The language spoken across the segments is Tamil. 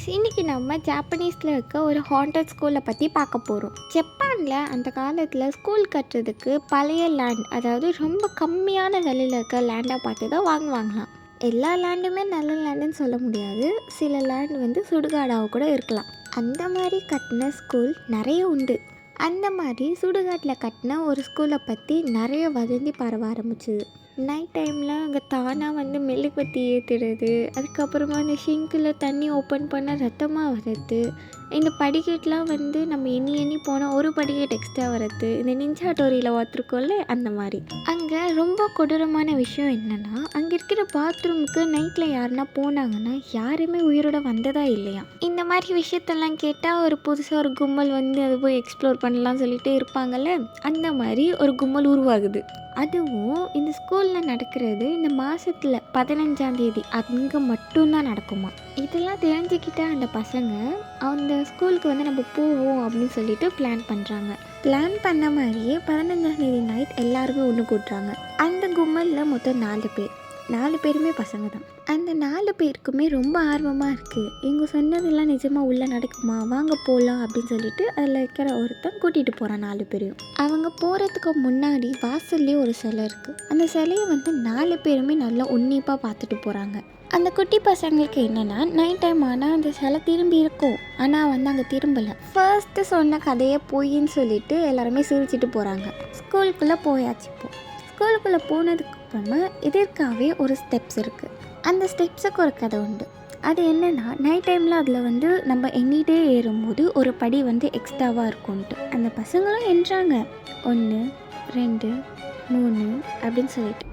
கைஸ், இன்றைக்கி நம்ம ஜாப்பனீஸில் இருக்க ஒரு ஹாண்டட் ஸ்கூலை பற்றி பார்க்க போகிறோம். ஜப்பானில் அந்த காலத்தில் ஸ்கூல் கட்டுறதுக்கு பழைய லேண்ட், அதாவது ரொம்ப கம்மியான விலையில் இருக்க லேண்டாக பார்த்து தான் வாங்குவாங்களாம். எல்லா லேண்டுமே நல்ல லேண்டுன்னு சொல்ல முடியாது, சில லேண்ட் வந்து சுடுகாடாக கூட இருக்கலாம். அந்த மாதிரி கட்டின ஸ்கூல் நிறைய உண்டு. அந்த மாதிரி சுடுகாட்டில் கட்டின ஒரு ஸ்கூலை பற்றி நிறைய வதந்தி பரவ ஆரம்பிச்சுது. நைட் டைமில் அங்கே தானாக வந்து மெழுகுவர்த்தி ஏற்றுறது, அதுக்கப்புறமா அந்த ஷிங்கில் தண்ணி ஓப்பன் பண்ண ரத்தமாக வர்றது, இந்த படிக்கட்டெலாம் வந்து நம்ம எண்ணி போனால் ஒரு படிக்கட்டு எக்ஸ்ட்ரா வர்றது, இந்த நிஞ்சா டோரியில் பார்த்துருக்கோம்ல அந்த மாதிரி. அங்கே ரொம்ப கொடூரமான விஷயம் என்னென்னா, அங்கே இருக்கிற பாத்ரூமுக்கு நைட்டில் யாருன்னா போனாங்கன்னா யாருமே உயிரோட வந்ததா இல்லையா. இந்த மாதிரி விஷயத்தெல்லாம் கேட்டால் ஒரு புதுசாக ஒரு கும்பல் வந்து அது போய் எக்ஸ்ப்ளோர் பண்ணலாம் சொல்லிட்டு இருப்பாங்கள்ல, அந்த மாதிரி ஒரு கும்பல் உருவாகுது. அதுவும் இந்த ஸ்கூலில் நடக்கிறது இந்த மாதத்தில் 15ஆம் தேதி அங்கே மட்டும்தான் நடக்குமா. இதெல்லாம் தெரிஞ்சுக்கிட்ட அந்த பசங்க அந்த ஸ்கூலுக்கு வந்து நம்ம போவோம் அப்படின்னு சொல்லிட்டு பிளான் பண்ணுறாங்க. பிளான் பண்ண மாதிரியே 15ஆம் தேதி நைட் எல்லாருமே ஒன்று கூட்டுறாங்க. அந்த கும்பலில் மொத்தம் 4 பேருமே பசங்க தான். அந்த 4 பேருக்குமே ரொம்ப ஆர்வமாக இருக்குது, இவங்க சொன்னதெல்லாம் நிஜமாக உள்ளே நடக்குமா, வாங்க போகலாம் அப்படின்னு சொல்லிட்டு அதில் இருக்கிற ஒருத்தன் கூட்டிகிட்டு போகிறான் 4 பேரையும். அவங்க போகிறதுக்கு முன்னாடி வாசல்லே ஒரு சிலை இருக்குது. அந்த சிலையை வந்து 4 பேருமே நல்லா உன்னிப்பாக பார்த்துட்டு போகிறாங்க. அந்த குட்டி பசங்களுக்கு என்னென்னா, நைட் டைம் ஆனால் அந்த சிலை திரும்பி இருக்கும், ஆனால் வந்து அங்கே திரும்பலை. ஃபர்ஸ்ட்டு சொன்ன கதையை போயின்னு சொல்லிட்டு எல்லாருமே சிரிச்சிட்டு போகிறாங்க. ஸ்கூலுக்குள்ளே போயாச்சு. ஸ்கூலுக்குள்ளே போனதுக்கு அப்புறமா எதிர்க்காவே ஒரு ஸ்டெப்ஸ் இருக்குது. அந்த ஸ்டெப்ஸுக்கு ஒரு கதை உண்டு. அது என்னென்னா, நைட் டைமில் அதில் வந்து நம்ம எண்ணிகிட்டே ஏறும்போது ஒரு படி வந்து எக்ஸ்ட்ராவாக இருக்கும்ன்ட்டு அந்த பசங்களும் எண்ணுறாங்க. 1 2 3 அப்படின்னு சொல்லிட்டு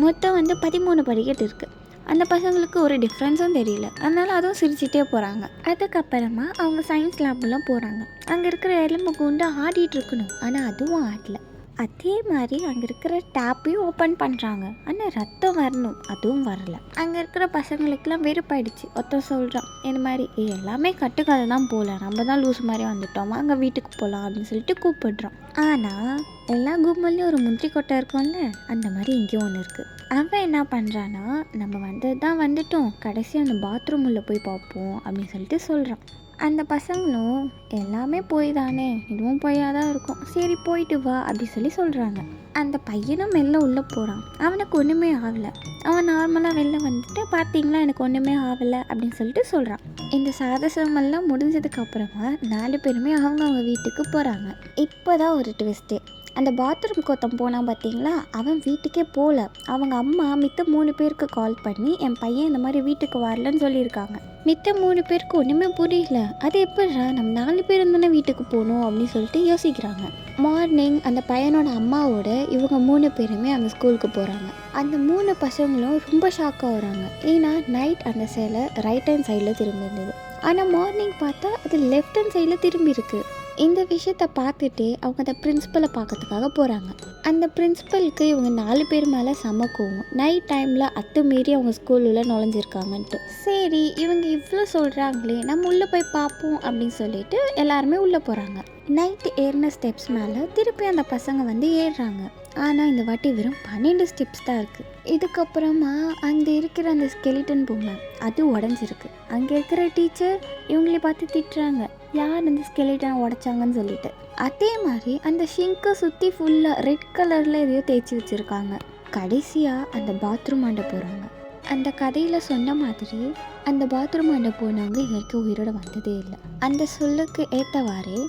மொத்தம் வந்து 13 படிக்கட்டு இருக்குது. அந்த பசங்களுக்கு ஒரு டிஃப்ரென்ஸும் தெரியல, அதனால் அதுவும் சிரிச்சிட்டே போகிறாங்க. அதுக்கப்புறமா அவங்க சயின்ஸ் லேப்லாம் போகிறாங்க. அங்கே இருக்கிற எலும்பு கூண்டு ஆடிட்டு இருக்கணும், ஆனால் அதுவும் ஆடலை. அதே மாதிரி அங்கே இருக்கிற டேப்பையும் ஓப்பன் பண்ணுறாங்க, ஆனால் ரத்தம் வரணும், அதுவும் வரலை. அங்கே இருக்கிற பசங்களுக்கெல்லாம் வெறுப்பாயிடுச்சு. ஒருத்தர் சொல்கிறான், இந்த மாதிரி எல்லாமே கட்டுக்கதை தான் போகல, நம்ம தான் லூஸ் மாதிரி வந்துட்டோம், அங்கே வீட்டுக்கு போகலாம் அப்படின்னு சொல்லிட்டு கூப்பிடுறான். ஆனால் எல்லா கும்பல்லையும் ஒரு முந்திரி கொட்டை இருக்கும்ல, அந்த மாதிரி இங்கேயும் ஒன்று இருக்குது. அவன் என்ன பண்ணுறான்னா, நம்ம வந்தது தான் வந்துட்டோம், கடைசி அந்த பாத்ரூம் உள்ளே போய் பார்ப்போம் அப்படின்னு சொல்லிட்டு சொல்கிறான். அந்த பசங்களும் எல்லாமே போய் தானே, இதுவும் போயாக தான் இருக்கும், சரி போயிட்டு வா அப்படி சொல்கிறாங்க. அந்த பையனும் மெல்ல உள்ளே போகிறான். அவனுக்கு ஒன்றுமே ஆகலை. அவன் நார்மலாக வெளில வந்துட்டு, பார்த்தீங்களா எனக்கு ஒன்றுமே ஆகலை அப்படின்னு சொல்லிட்டு சொல்கிறான். இந்த சாதசமெல்லாம் முடிஞ்சதுக்கப்புறமா 4 பேருமே அவங்க வீட்டுக்கு போகிறாங்க. இப்போ தான் ஒரு ட்விஸ்ட்டு. அந்த பாத்ரூம் கொத்தம் போனால் பார்த்தீங்களா, அவன் வீட்டுக்கே போகல. அவங்க அம்மா மித்த 3 பேருக்கு கால் பண்ணி, என் பையன் இந்த மாதிரி வீட்டுக்கு வரலன்னு சொல்லியிருக்காங்க. மித்த 3 பேருக்கு ஒன்றுமே புரியல. அது எப்படிடா நம்ம 4 பேர் தானே வீட்டுக்கு போகணும் அப்படின்னு சொல்லிட்டு யோசிக்கிறாங்க. மார்னிங் அந்த பையனோட அம்மாவோட இவங்க 3 பேருமே அந்த ஸ்கூலுக்கு போகிறாங்க. அந்த 3 பசங்களும் ரொம்ப ஷாக்காக வராங்க. ஏன்னா நைட் அந்த சேலை ரைட் ஹேண்ட் சைடில் திரும்பி இருந்தது, ஆனால் மார்னிங் பார்த்தா அது லெஃப்ட் ஹேண்ட் சைடில் திரும்பி இருக்குது. இந்த விஷயத்தை பார்த்துட்டு அவங்க அந்த பிரின்ஸிபலை பார்க்கறதுக்காக போகிறாங்க. அந்த பிரின்ஸிபலுக்கு இவங்க 4 பேர் மேலே செம கோவம். நைட் டைமில் அத்துமீறி அவங்க ஸ்கூலில் நுழைஞ்சிருக்காங்கன்ட்டு. சரி இவங்க இவ்வளோ சொல்கிறாங்களே, நம்ம உள்ளே போய் பார்ப்போம் அப்படின்னு சொல்லிட்டு எல்லாருமே உள்ளே போகிறாங்க. நைட்டு ஏறின ஸ்டெப்ஸ் மேலே திருப்பி அந்த பசங்க வந்து ஏறுறாங்க. ஆனால் இந்த வாட்டி வெறும் 12 ஸ்டெப்ஸ் தான் இருக்குது. இதுக்கப்புறமா அங்கே இருக்கிற அந்த ஸ்கெலிட்டன் பொம்மை அது உடஞ்சிருக்கு. அங்கே இருக்கிற டீச்சர் இவங்களே பார்த்து திட்டுறாங்க, யார் அந்த ஸ்கெலிட்டன் உடைச்சாங்கன்னு சொல்லிட்டு. அதே மாதிரி அந்த ஷிங்கை சுற்றி ஃபுல்லாக ரெட் கலரில் எதையோ தேய்ச்சி வச்சுருக்காங்க. கடைசியாக அந்த பாத்ரூம் ஆண்ட போகிறாங்க. அந்த கதையில் சொன்ன மாதிரி அந்த பாத்ரூம் ஆண்ட போனவங்க இது வரைக்கும் உயிரோட வந்ததே இல்லை. அந்த சொல்லுக்கு ஏற்றவாறே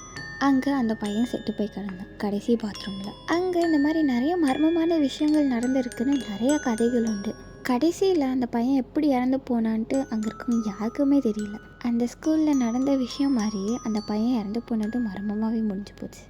அங்கே அந்த பையன் செத்து போய் கிடந்தான் கடைசி பாத்ரூமில். அங்கே இந்த மாதிரி நிறைய மர்மமான விஷயங்கள் நடந்திருக்குன்னு நிறைய கதைகள் உண்டு. கடைசியில் அந்த பையன் எப்படி இறந்து போனான்ட்டு அங்கே இருக்கவங்க யாருக்குமே தெரியல. அந்த ஸ்கூலில் நடந்த விஷயம் மாதிரியே அந்த பையன் இறந்து போனது மர்மமாகவே முடிஞ்சு போச்சு.